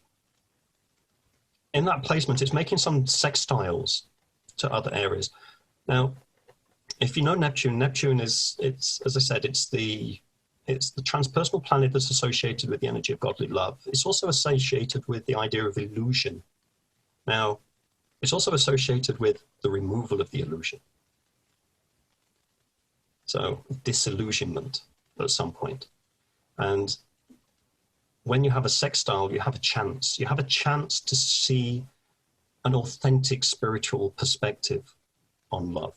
Speaker 1: in that placement, it's making some sextiles to other areas. Now, if you know Neptune, Neptune is, as I said, it's the transpersonal planet that's associated with the energy of godly love. It's also associated with the idea of illusion. Now, it's also associated with the removal of the illusion. So, disillusionment at some point. And when you have a sextile, you have a chance. You have a chance to see an authentic spiritual perspective on love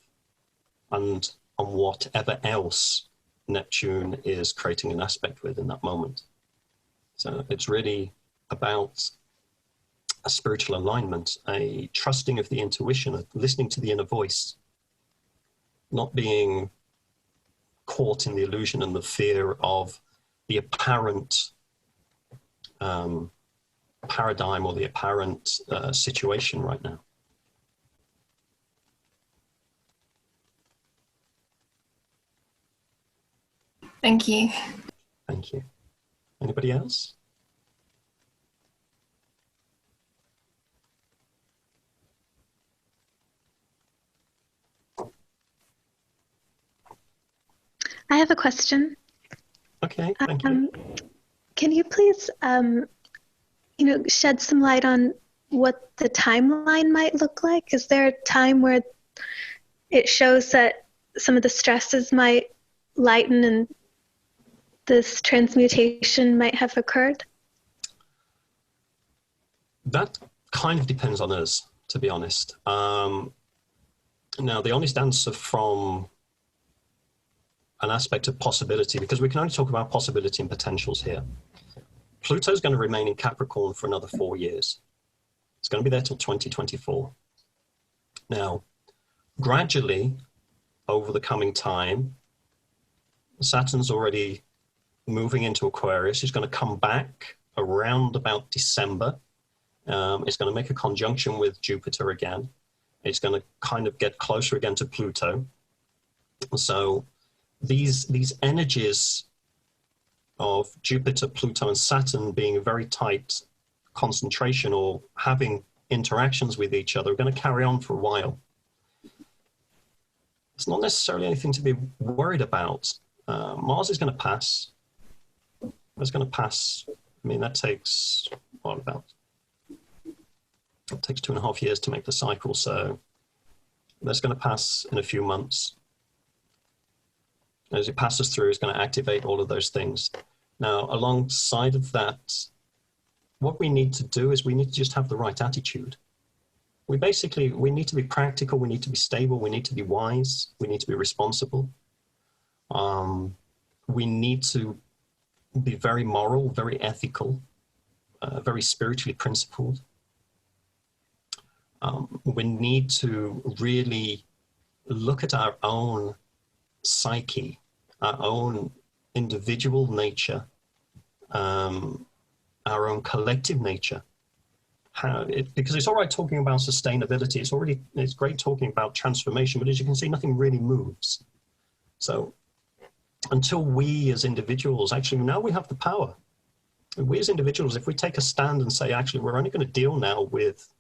Speaker 1: and on whatever else Neptune is creating an aspect with in that moment. So it's really about a spiritual alignment, a trusting of the intuition, a listening to the inner voice, not being caught in the illusion and the fear of the apparent paradigm or the apparent situation right now.
Speaker 2: Thank you.
Speaker 1: Thank you. Anybody else?
Speaker 3: I have a question.
Speaker 1: Okay, thank you.
Speaker 3: Can you please, shed some light on what the timeline might look like? Is there a time where it shows that some of the stresses might lighten and this transmutation might have occurred?
Speaker 1: That kind of depends on us, to be honest. Now, the honest answer from an aspect of possibility, because we can only talk about possibility and potentials here. Pluto's going to remain in Capricorn for another 4 years. It's going to be there till 2024. Now, gradually, over the coming time, Saturn's already moving into Aquarius. It's going to come back around about December. It's going to make a conjunction with Jupiter again. It's going to kind of get closer again to Pluto. So these energies of Jupiter, Pluto, and Saturn being a very tight concentration or having interactions with each other are going to carry on for a while. It's not necessarily anything to be worried about. Mars is going to pass. It's going to pass. I mean, that takes, what, about? It takes 2.5 years to make the cycle, so that's going to pass in a few months. As it passes through, it's going to activate all of those things. Now, alongside of that, what we need to do is we need to just have the right attitude. we need to be practical, we need to be stable, we need to be wise, we need to be responsible. We need to be very moral, very ethical, very spiritually principled. We need to really look at our own psyche, our own individual nature, our own collective nature. Because it's all right talking about sustainability, it's great talking about transformation, but as you can see, nothing really moves. So until we as individuals, actually now we have the power. We as individuals, if we take a stand and say, actually, we're only going to deal now with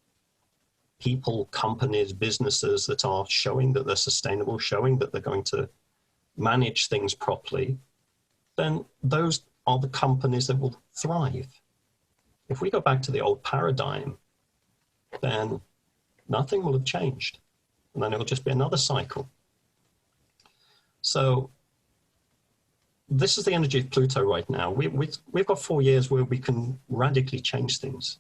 Speaker 1: people, companies, businesses that are showing that they're sustainable, showing that they're going to manage things properly, then those are the companies that will thrive. If we go back to the old paradigm, then nothing will have changed. And then it'll just be another cycle. So this is the energy of Pluto right now. We've got 4 years where we can radically change things.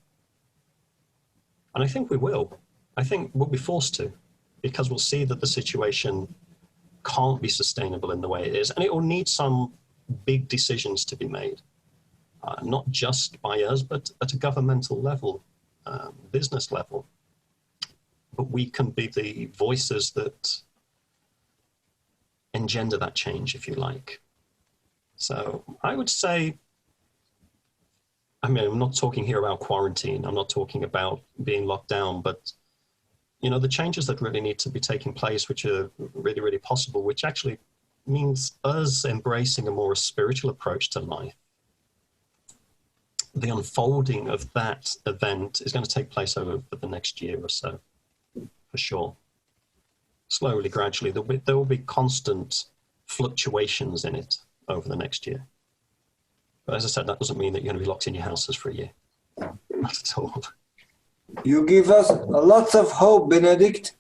Speaker 1: And I think we will. I think we'll be forced to, because we'll see that the situation can't be sustainable in the way it is. And it will need some big decisions to be made, not just by us, but at a governmental level, business level. But we can be the voices that engender that change, if you like. So I would say, I mean, I'm not talking here about quarantine. I'm not talking about being locked down, but you know, the changes that really need to be taking place, which are really, really possible, which actually means us embracing a more spiritual approach to life. The unfolding of that event is going to take place over the next year or so, for sure. Slowly, gradually, there will be constant fluctuations in it over the next year. But as I said, that doesn't mean that you're going to be locked in your houses for a year. Not at all.
Speaker 4: You give us lots of hope, Benedict.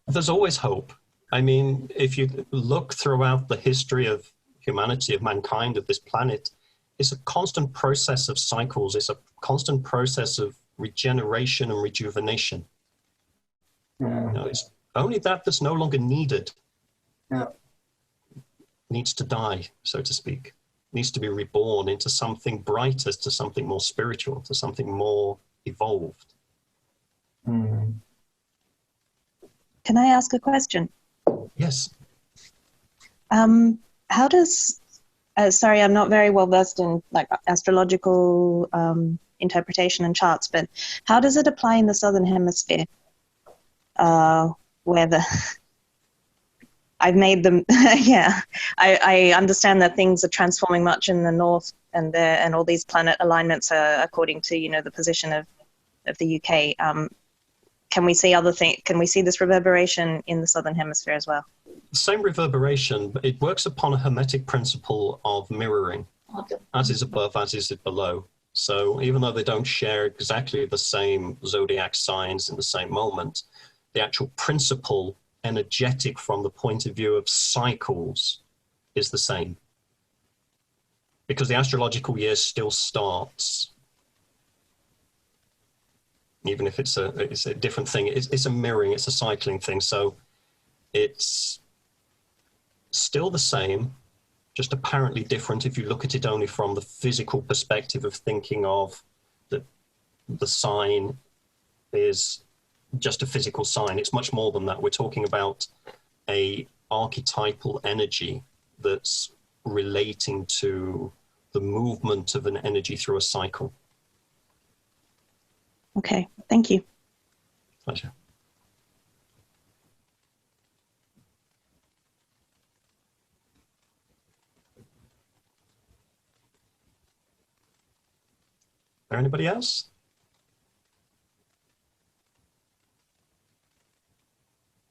Speaker 1: There's always hope. I mean, if you look throughout the history of humanity, of mankind, of this planet, it's a constant process of cycles. It's a constant process of regeneration and rejuvenation.
Speaker 4: Yeah.
Speaker 1: You know, it's only that's no longer needed.
Speaker 4: Yeah.
Speaker 1: Needs to die, so to speak. Needs to be reborn into something brighter, to something more spiritual, to something more evolved.
Speaker 4: Mm.
Speaker 5: Can I ask a question?
Speaker 1: Yes.
Speaker 5: How does, sorry, I'm not very well versed in like astrological interpretation and charts, but how does it apply in the Southern Hemisphere? Where I've made them, yeah. I understand that things are transforming much in the north, and all these planet alignments are according to, you know, the position of the UK. Can we see other things? Can we see this reverberation in the Southern Hemisphere as well?
Speaker 1: Same reverberation, but it works upon a hermetic principle of mirroring. As is above, as is below. So even though they don't share exactly the same zodiac signs in the same moment, the actual principle, energetic from the point of view of cycles, is the same. Because the astrological year still starts, even if it's a different thing. It's a mirroring, it's a cycling thing. So it's still the same, just apparently different if you look at it only from the physical perspective of thinking of the sign is just a physical sign. It's much more than that. We're talking about a archetypal energy that's relating to the movement of an energy through a cycle.
Speaker 5: Okay, thank you.
Speaker 1: Pleasure. Anybody else?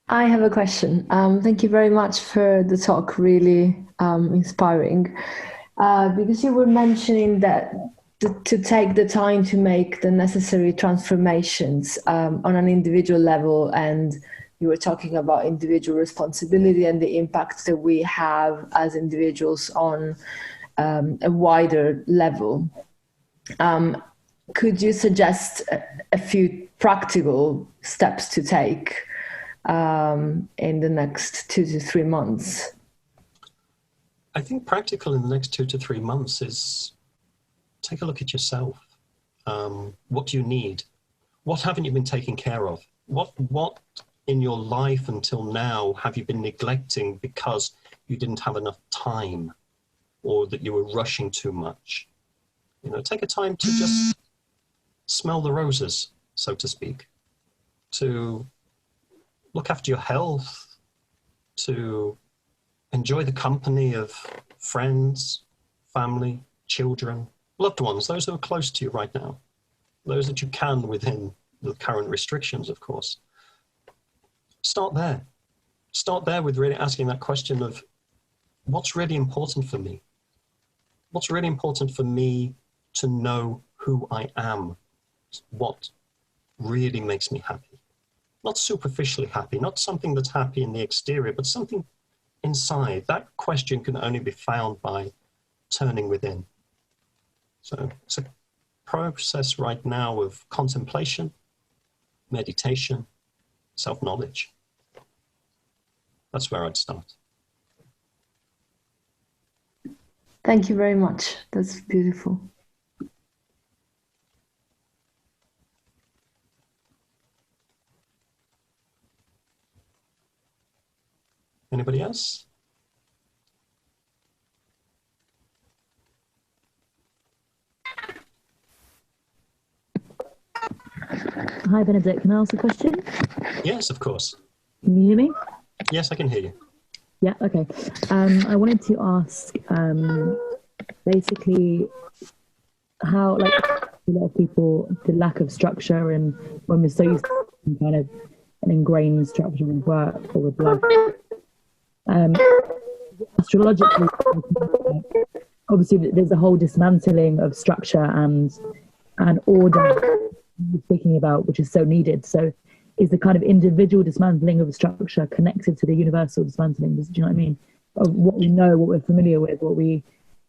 Speaker 6: I have a question. Thank you very much for the talk, really inspiring. Because you were mentioning that to take the time to make the necessary transformations on an individual level, and you were talking about individual responsibility and the impact that we have as individuals on a wider level. Could you suggest a few practical steps to take in the next 2 to 3 months?
Speaker 1: I think practical in the next 2 to 3 months is take a look at yourself. What do you need? What haven't you been taking care of? What in your life until now have you been neglecting because you didn't have enough time, or that you were rushing too much? You know, take a time to just smell the roses, so to speak, to look after your health, to enjoy the company of friends, family, children, loved ones, those who are close to you right now, those that you can within the current restrictions, of course. Start there. Start there with really asking that question of what's really important for me? What's really important for me to know who I am? What really makes me happy? Not superficially happy, not something that's happy in the exterior, but something inside. That question can only be found by turning within. So it's a process right now of contemplation, meditation, self-knowledge. That's where I'd start.
Speaker 6: Thank you very much. That's beautiful.
Speaker 1: Anybody else?
Speaker 7: Hi, Benedict. Can I ask a question?
Speaker 1: Yes, of course.
Speaker 7: Can you hear me?
Speaker 1: Yes, I can hear you.
Speaker 7: Yeah, okay. I wanted to ask basically how, like, a lot of people, the lack of structure, and when we're so used to kind of an ingrained structure with work or with life. Astrologically, obviously, there's a whole dismantling of structure and order you're speaking about, which is so needed. So, is the kind of individual dismantling of a structure connected to the universal dismantling? Do you know what I mean? Of what we know, what we're familiar with, what we've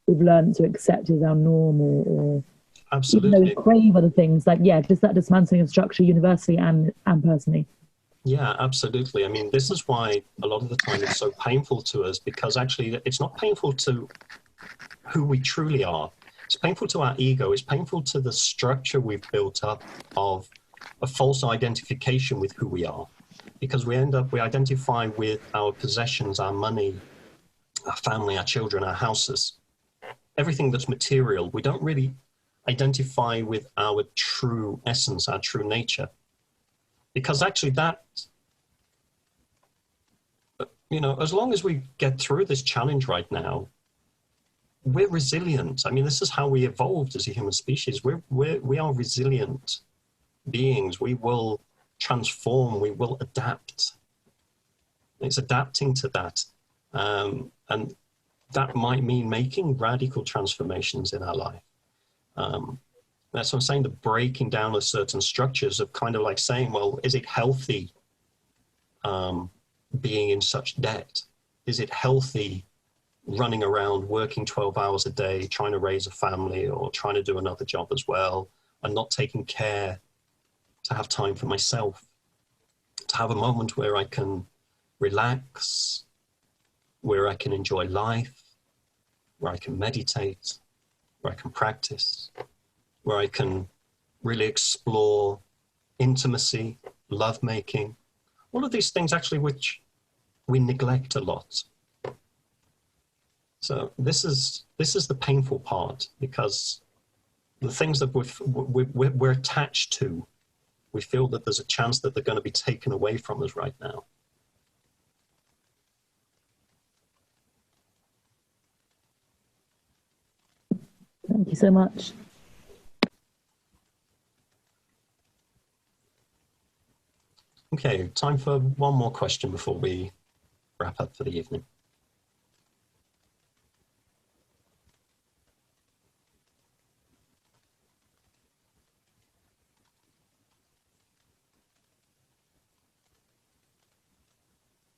Speaker 7: learned to accept as our norm, or
Speaker 1: Absolutely.
Speaker 7: even though we crave other things, like, yeah, just that dismantling of structure universally and personally.
Speaker 1: Yeah, absolutely. I mean, this is why a lot of the time it's so painful to us, because actually it's not painful to who we truly are. It's painful to our ego. It's painful to the structure we've built up of a false identification with who we are, because we identify with our possessions, our money, our family, our children, our houses, everything that's material. We don't really identify with our true essence, our true nature. Because actually that, you know, as long as we get through this challenge right now, we're resilient. I mean, this is how we evolved as a human species. We are resilient beings. We will transform, we will adapt. It's adapting to that. And that might mean making radical transformations in our life. That's what I'm saying, the breaking down of certain structures, of kind of like saying, well, is it healthy being in such debt? Is it healthy running around working 12 hours a day, trying to raise a family or trying to do another job as well, and not taking care to have time for myself, to have a moment where I can relax, where I can enjoy life, where I can meditate, where I can practice, where I can really explore intimacy, lovemaking, all of these things actually which we neglect a lot. So this is the painful part, because the things that we're attached to, we feel that there's a chance that they're going to be taken away from us right now.
Speaker 7: Thank you so much.
Speaker 1: Okay, time for one more question before we wrap up for the evening.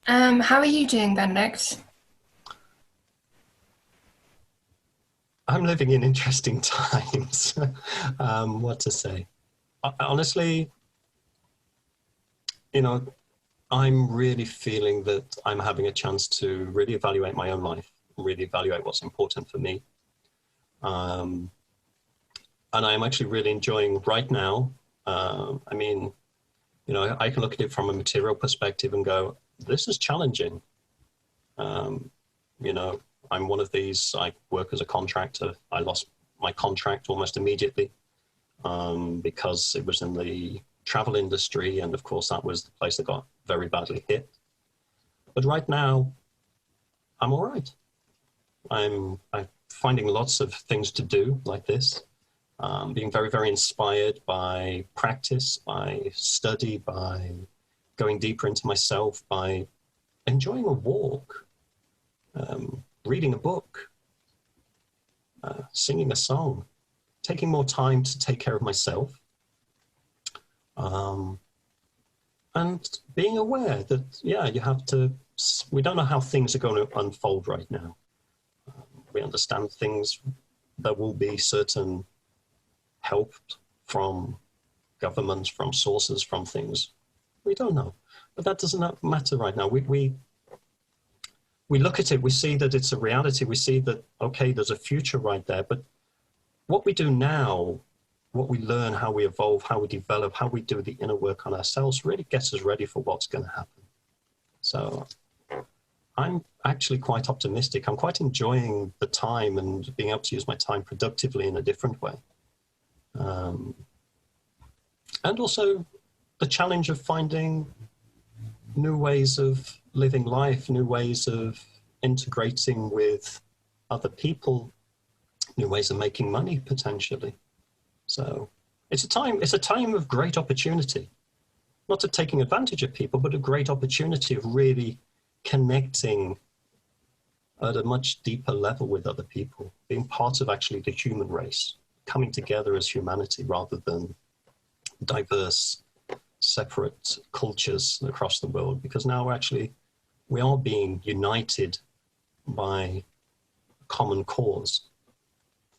Speaker 2: How are you doing, Benedict?
Speaker 1: I'm living in interesting times. What to say? Honestly, you know, I'm really feeling that I'm having a chance to really evaluate my own life, really evaluate what's important for me. And I'm actually really enjoying right now. I mean, you know, I can look at it from a material perspective and go, this is challenging. You know, I'm one of these, I work as a contractor. I lost my contract almost immediately because it was in the travel industry. And of course, that was the place that got very badly hit. But right now, I'm all right. I'm finding lots of things to do like this, being very, very inspired by practice, by study, by going deeper into myself, by enjoying a walk, reading a book, singing a song, taking more time to take care of myself, and being aware that, yeah, you have to, we don't know how things are going to unfold right now. We understand things, there will be certain help from governments, from sources, from things. We don't know, but that doesn't matter right now. We look at it, we see that it's a reality, we see that, okay, there's a future right there, but what we do now, what we learn, how we evolve, how we develop, how we do the inner work on ourselves really gets us ready for what's going to happen. So I'm actually quite optimistic. I'm quite enjoying the time and being able to use my time productively in a different way. And also the challenge of finding new ways of living life, new ways of integrating with other people, new ways of making money potentially. So it's a time of great opportunity, not of taking advantage of people, but a great opportunity of really connecting at a much deeper level with other people, being part of actually the human race, coming together as humanity rather than diverse, separate cultures across the world, because now we are being united by a common cause.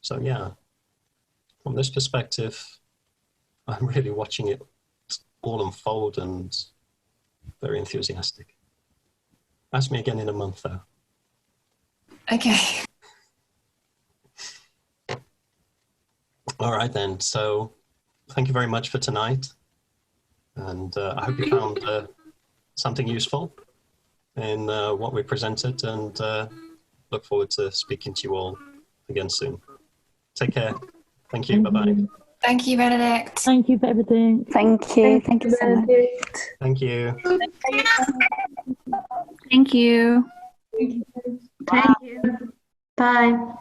Speaker 1: So yeah, from this perspective, I'm really watching it all unfold and very enthusiastic. Ask me again in a month though.
Speaker 2: Okay.
Speaker 1: All right then, so thank you very much for tonight. And I hope you found something useful in what we presented, and look forward to speaking to you all again soon. Take care. Thank you. Bye-bye.
Speaker 2: Thank you, Benedict.
Speaker 7: Thank you for everything.
Speaker 8: Thank you. Thank you so much.
Speaker 1: Thank you.
Speaker 8: Thank you.
Speaker 6: Thank you. Bye.